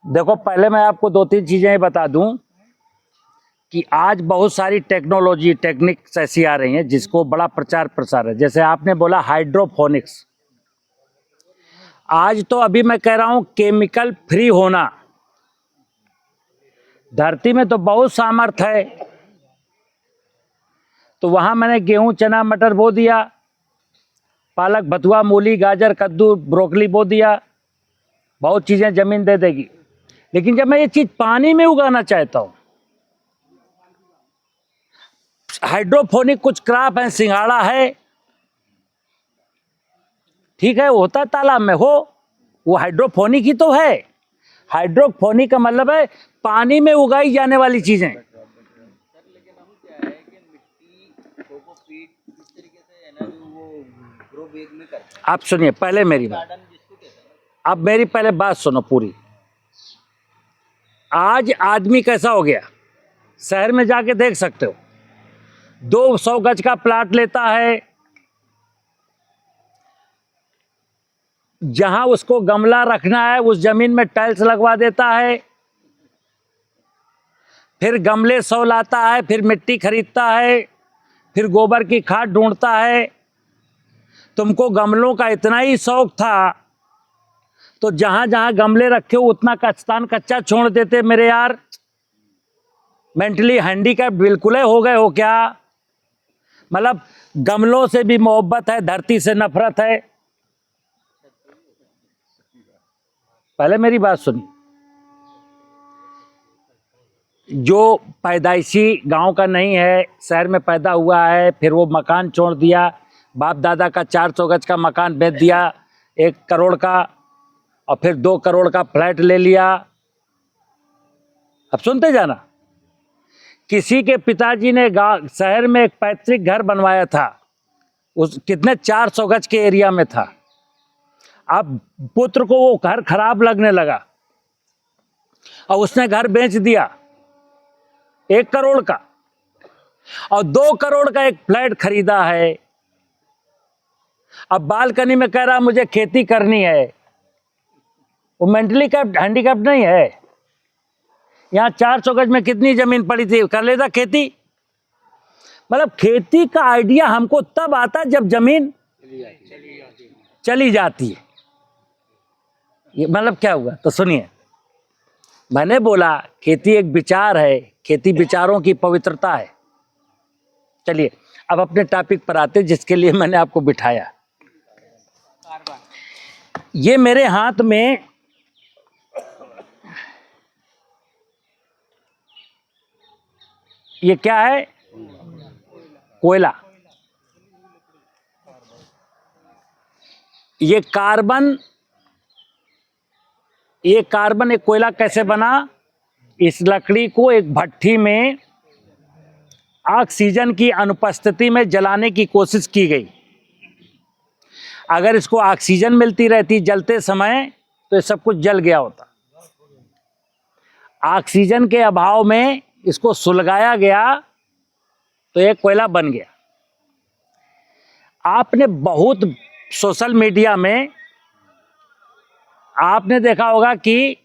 देखो, पहले मैं आपको दो तीन चीजें बता दूं कि आज बहुत सारी टेक्नोलॉजी टेक्निक्स ऐसी आ रही हैं जिसको बड़ा प्रचार प्रसार है। जैसे आपने बोला हाइड्रोपोनिक्स, आज तो अभी मैं कह रहा हूं केमिकल फ्री होना। धरती में तो बहुत सामर्थ है, तो वहां मैंने गेहूं चना मटर बो दिया, पालक बथुआ मूली गाजर कद्दू ब्रोकली बो दिया, बहुत चीजें जमीन दे देगी। लेकिन जब मैं ये चीज पानी में उगाना चाहता हूं, हाइड्रोपोनिक कुछ क्रॉप है, सिंघाड़ा है, ठीक है, होता है तालाब में, वो हाइड्रोपोनिक ही तो है। हाइड्रोपोनिक का मतलब है पानी में उगाई जाने वाली चीजें। आप सुनिए पहले मेरी बात, अब मेरी पहले बात सुनो पूरी। आज आदमी कैसा हो गया, शहर में जाके देख सकते हो, 200 गज का प्लाट लेता है, जहां उसको गमला रखना है उस जमीन में टाइल्स लगवा देता है, फिर गमले 100 लाता है, फिर मिट्टी खरीदता है, फिर गोबर की खाद ढूंढता है। तुमको गमलों का इतना ही शौक था तो जहां जहां गमले रखे हो उतना स्थान कच्चा छोड़ देते मेरे यार। मेंटली हैंडीकैप बिल्कुल हो गए हो क्या? मतलब गमलों से भी मोहब्बत है, धरती से नफरत है। पहले मेरी बात सुनिए, जो पैदाइशी गांव का नहीं है, शहर में पैदा हुआ है, फिर वो मकान छोड़ दिया, बाप दादा का 400 गज का मकान बेच दिया 1 करोड़ का, और फिर 2 करोड़ का फ्लैट ले लिया। अब सुनते जाना, किसी के पिताजी ने शहर में एक पैतृक घर बनवाया था, उस कितने 400 गज के एरिया में था। अब पुत्र को वो घर खराब लगने लगा और उसने घर बेच दिया 1 करोड़ का, और 2 करोड़ का एक फ्लैट खरीदा है। अब बालकनी में कह रहा मुझे खेती करनी है। वो मेंटली हैंडीकैप नहीं है। यहाँ 400 गज में कितनी जमीन पड़ी थी, कर लेता खेती। मतलब खेती का आइडिया हमको तब आता जब जमीन चली जाती है। ये मतलब क्या हुआ, तो सुनिए, मैंने बोला खेती एक विचार है, खेती विचारों की पवित्रता है। चलिए अब अपने टॉपिक पर आते जिसके लिए मैंने आपको बिठाया। ये मेरे हाथ में ये क्या है? कोयला। ये कार्बन एक कोयला कैसे बना? इस लकड़ी को एक भट्ठी में ऑक्सीजन की अनुपस्थिति में जलाने की कोशिश की गई। अगर इसको ऑक्सीजन मिलती रहती जलते समय तो ये सब कुछ जल गया होता। ऑक्सीजन के अभाव में इसको सुलगाया गया तो ये कोयला बन गया। आपने बहुत सोशल मीडिया में आपने देखा होगा कि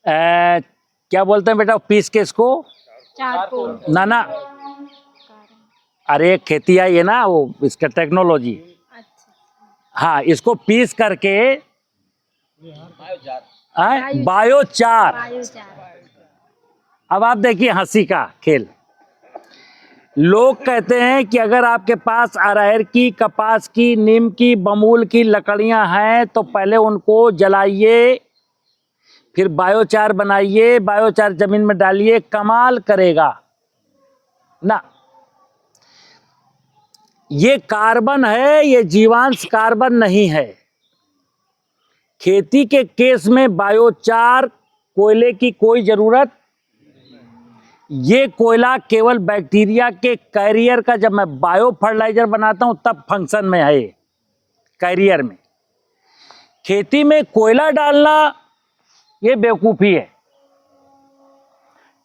क्या बोलते हैं बेटा पीस के इसको, ना अरे खेती आई है ना वो, इसका टेक्नोलॉजी। हाँ, इसको पीस करके बायोचार। अब आप देखिए हंसी का खेल। लोग कहते हैं कि अगर आपके पास अरहर की, कपास की, नीम की, बमूल की लकड़ियां हैं तो पहले उनको जलाइए, फिर बायोचार बनाइए, बायोचार जमीन में डालिए, कमाल करेगा ना। ये कार्बन है, ये जीवांश कार्बन नहीं है। खेती के केस में बायोचार कोयले की कोई जरूरत। ये कोयला केवल बैक्टीरिया के कैरियर का, जब मैं बायो फर्टिलाइजर बनाता हूं तब फंक्शन में है ये कैरियर में। खेती में कोयला डालना ये बेवकूफी है,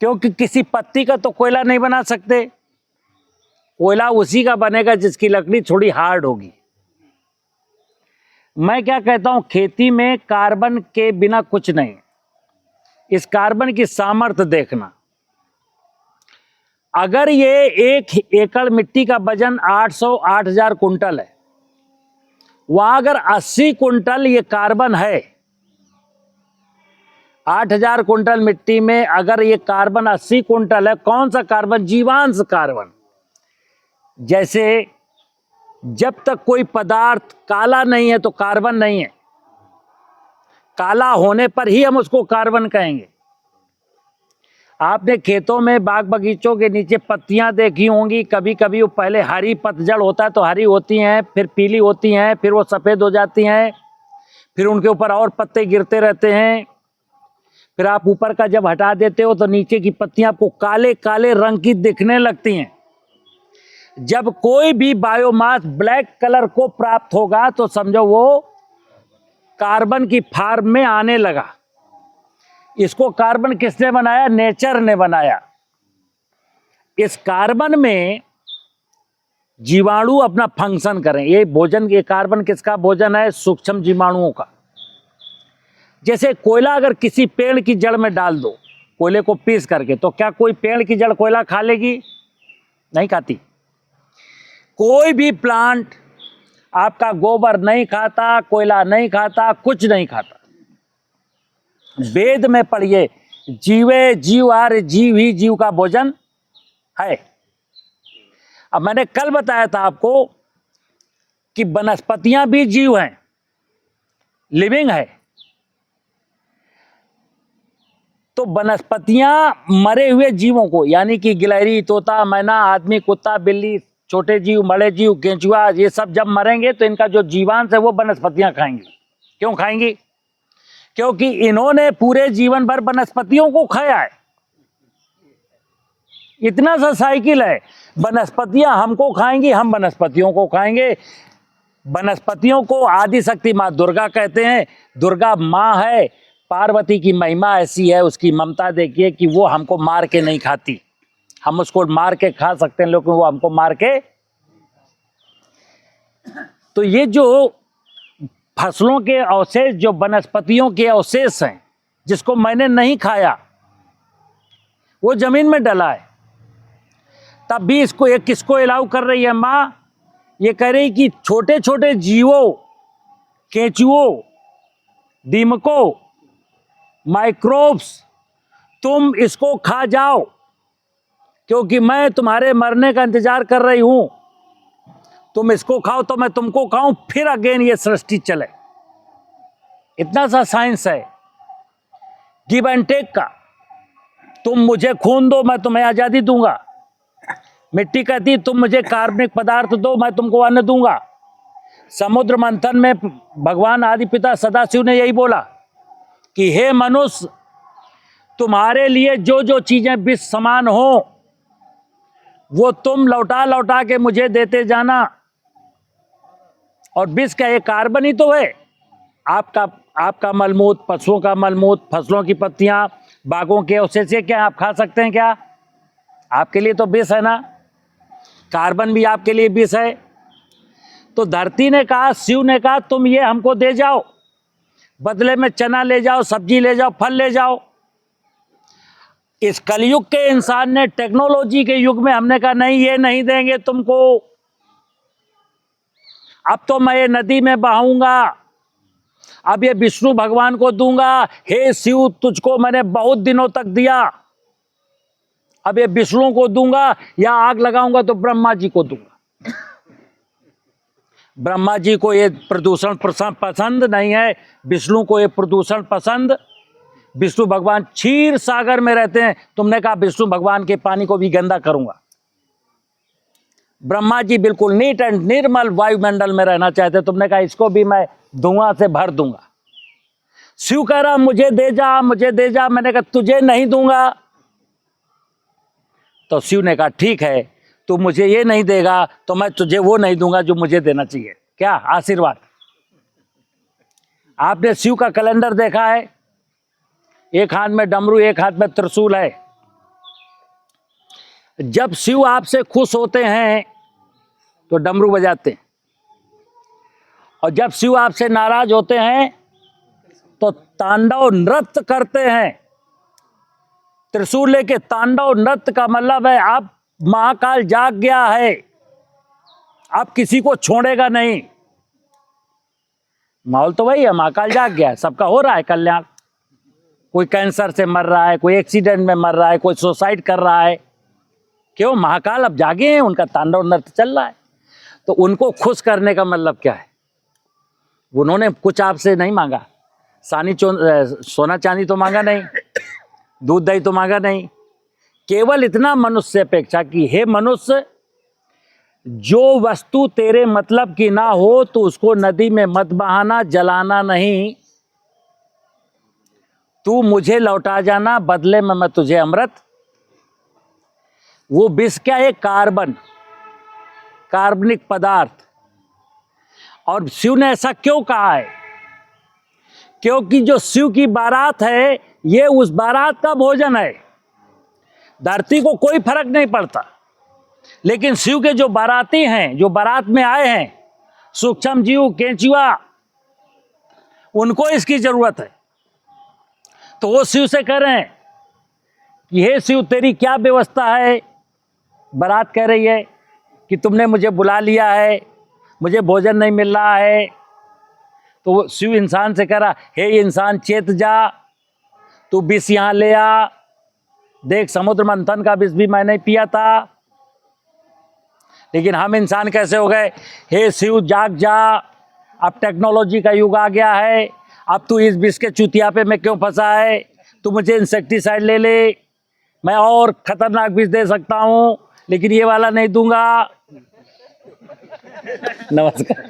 क्योंकि किसी पत्ती का तो कोयला नहीं बना सकते। कोयला उसी का बनेगा जिसकी लकड़ी थोड़ी हार्ड होगी। मैं क्या कहता हूं, खेती में कार्बन के बिना कुछ नहीं। इस कार्बन की सामर्थ्य देखना, अगर ये 1 एकड़ मिट्टी का वजन 8,000 कुंटल है, वहां अगर 80 कुंटल ये कार्बन है, 8,000 कुंटल मिट्टी में अगर ये कार्बन 80 कुंटल है, कौन सा कार्बन? जीवांश कार्बन। जैसे जब तक कोई पदार्थ काला नहीं है तो कार्बन नहीं है, काला होने पर ही हम उसको कार्बन कहेंगे। आपने खेतों में, बाग बगीचों के नीचे पत्तियां देखी होंगी, कभी कभी वो पहले हरी पतझड़ होता है तो हरी होती हैं, फिर पीली होती हैं, फिर वो सफ़ेद हो जाती हैं, फिर उनके ऊपर और पत्ते गिरते रहते हैं, फिर आप ऊपर का जब हटा देते हो तो नीचे की पत्तियां आपको काले काले रंग की दिखने लगती हैं। जब कोई भी बायोमास ब्लैक कलर को प्राप्त होगा तो समझो वो कार्बन की फॉर्म में आने लगा। इसको कार्बन किसने बनाया? नेचर ने बनाया। इस कार्बन में जीवाणु अपना फंक्शन करें। ये भोजन, ये कार्बन किसका भोजन है? सूक्ष्म जीवाणुओं का। जैसे कोयला अगर किसी पेड़ की जड़ में डाल दो, कोयले को पीस करके, तो क्या कोई पेड़ की जड़ कोयला खा लेगी? नहीं खाती। कोई भी प्लांट आपका गोबर नहीं खाता, कोयला नहीं खाता, कुछ नहीं खाता। वेद में पढ़िए, जीवे जीव आर, जीव ही जीव का भोजन है। अब मैंने कल बताया था आपको कि वनस्पतियां भी जीव हैं, लिविंग है। तो वनस्पतियां मरे हुए जीवों को, यानी कि गिलहरी, तोता, मैना, आदमी, कुत्ता, बिल्ली, छोटे जीव, बड़े जीव, केंचुआ, ये सब जब मरेंगे तो इनका जो जीवांश है वो वनस्पतियां खाएंगी। क्यों खाएंगी? क्योंकि इन्होंने पूरे जीवन भर वनस्पतियों को खाया है। इतना सा साइकिल है, वनस्पतियां हमको खाएंगी, हम वनस्पतियों को खाएंगे। वनस्पतियों को आदि शक्ति माँ दुर्गा कहते हैं। दुर्गा माँ है। पार्वती की महिमा ऐसी है, उसकी ममता देखिए कि वो हमको मार के नहीं खाती। हम उसको मार के खा सकते हैं, लेकिन वो हमको मार के। तो ये जो फसलों के अवशेष, जो वनस्पतियों के अवशेष हैं, जिसको मैंने नहीं खाया, वो जमीन में डला है, तब भी इसको, ये किसको अलाउ कर रही है माँ? ये कह रही कि छोटे छोटे जीवों, केंचुओं, दीमकों, माइक्रोब्स, तुम इसको खा जाओ, क्योंकि मैं तुम्हारे मरने का इंतजार कर रही हूं। तुम इसको खाओ तो मैं तुमको खाऊं, फिर अगेन ये सृष्टि चले। इतना सा साइंस है, गिव एंड टेक का। तुम मुझे खून दो, मैं तुम्हें आजादी दूंगा। मिट्टी कहती तुम मुझे कार्बनिक पदार्थ दो, मैं तुमको अन्न दूंगा। समुद्र मंथन में भगवान आदि पिता सदाशिव ने यही बोला कि हे मनुष्य, तुम्हारे लिए जो जो चीजें विष समान हो वो तुम लौटा लौटा के मुझे देते जाना। और विष का एक कार्बन ही तो है। आपका मलमूत्र, पशुओं का मलमूत्र, फसलों की पत्तियां, बागों के अवशेष, क्या आप खा सकते हैं क्या? आपके लिए तो विष है ना, कार्बन भी आपके लिए विष है। तो धरती ने कहा, शिव ने कहा, तुम ये हमको दे जाओ, बदले में चना ले जाओ, सब्जी ले जाओ, फल ले जाओ। इस कलयुग के इंसान ने, टेक्नोलॉजी के युग में, हमने कहा नहीं, ये नहीं देंगे तुमको। अब तो मैं ये नदी में बहाऊंगा, अब ये विष्णु भगवान को दूंगा। हे शिव, तुझको मैंने बहुत दिनों तक दिया, अब ये विष्णु को दूंगा, या आग लगाऊंगा तो ब्रह्मा जी को दूंगा। ब्रह्मा जी को ये प्रदूषण पसंद नहीं है, विष्णु को ये प्रदूषण पसंद। विष्णु भगवान क्षीर सागर में रहते हैं, तुमने कहा विष्णु भगवान के पानी को भी गंदा करूंगा। ब्रह्मा जी बिल्कुल नीट एंड निर्मल वायुमंडल में रहना चाहते, तुमने कहा इसको भी मैं धुआं से भर दूंगा। शिव कह रहा मुझे दे जा, मुझे दे जा। मैंने कहा तुझे नहीं दूंगा। तो शिव ने कहा ठीक है, तू मुझे ये नहीं देगा तो मैं तुझे वो नहीं दूंगा जो मुझे देना चाहिए। क्या आशीर्वाद। आपने शिव का कैलेंडर देखा है? एक हाथ में डमरू, एक हाथ में त्रिशूल है। जब शिव आपसे खुश होते हैं तो डमरू बजाते हैं, और जब शिव आपसे नाराज होते हैं तो तांडव नृत्य करते हैं। त्रिशूल लेके तांडव नृत्य का मतलब है अब महाकाल जाग गया है, अब किसी को छोड़ेगा नहीं। माहौल तो वही है, महाकाल जाग गया है, सबका हो रहा है कल्याण। कोई कैंसर से मर रहा है, कोई एक्सीडेंट में मर रहा है, कोई सुसाइड कर रहा है। क्यों? महाकाल अब जागे हैं, उनका तांडव नृत्य चल रहा है। तो उनको खुश करने का मतलब क्या है? उन्होंने कुछ आपसे नहीं मांगा, सोना चांदी तो मांगा नहीं, दूध दही तो मांगा नहीं, केवल इतना मनुष्य से अपेक्षा की, हे मनुष्य, जो वस्तु तेरे मतलब की ना हो तो उसको नदी में मत बहाना, जलाना नहीं। तू मुझे लौटा जाना, बदले में मैं तुझे अमृत। वो विष क्या है? कार्बनिक पदार्थ। और शिव ने ऐसा क्यों कहा है? क्योंकि जो शिव की बारात है ये उस बारात का भोजन है। धरती को कोई फर्क नहीं पड़ता, लेकिन शिव के जो बाराती हैं, जो बारात में आए हैं, सूक्ष्म जीव, केंचुआ, उनको इसकी जरूरत है। तो वो शिव से कह रहे हैं कि हे शिव, तेरी क्या व्यवस्था है? बारात कह रही है कि तुमने मुझे बुला लिया है, मुझे भोजन नहीं मिल रहा है। तो वो शिव इंसान से कह रहा, हे इंसान, चेत जा, तू विष यहाँ ले आ। देख, समुद्र मंथन का विष भी मैंने पिया था। लेकिन हम इंसान कैसे हो गए? हे शिव, जाग जा, अब टेक्नोलॉजी का युग आ गया है, अब तू इस विष के चुतिया पे मैं क्यों फंसा है? तू मुझे इंसेक्टिसाइड ले ले, मैं और खतरनाक विष दे सकता हूँ, लेकिन ये वाला नहीं दूंगा। नमस्कार।